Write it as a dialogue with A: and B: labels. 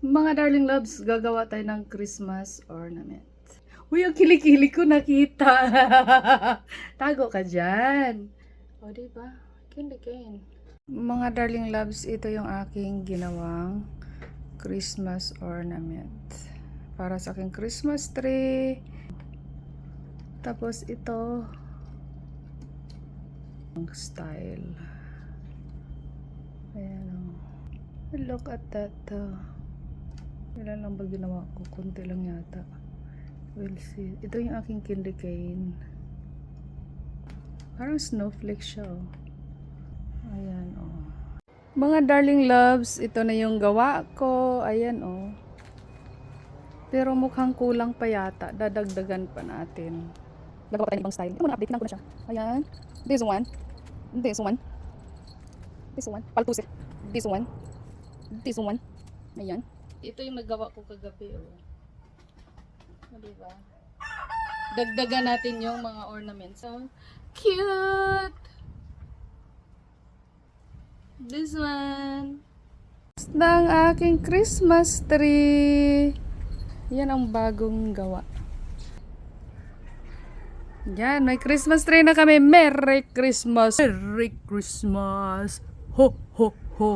A: Mga darling loves, gagawa tayo ng Christmas ornament. Uy, ang kilikili ko nakita. Tago ka dyan. O, diba? Candy. Mga darling loves, ito yung aking ginawang Christmas ornament. Para sa aking Christmas tree. Tapos ito, ang style. Ayan o. Look at that. Ilan lang ba ginawa ko? Kunti lang yata. We'll see. Ito yung aking candy cane. Parang snowflake siya oh. Ayan oh. Mga darling loves, ito na yung gawa ko. Ayan oh. Pero mukhang kulang pa yata. Dadagdagan pa natin. Gagawa tayo ng ibang style. Ito muna, update. Tinan ko na siya. Ayan. This one. This one. This one. Paltusir. This one. This one. Ayan. Ito yung nagawa ko kagabi oh. Diba? Dagdagan natin yung mga ornaments. So, cute! This one. Ng aking Christmas tree. Yan ang bagong gawa. Yan, may Christmas tree na kami. Merry Christmas! Merry Christmas! Ho, ho, ho!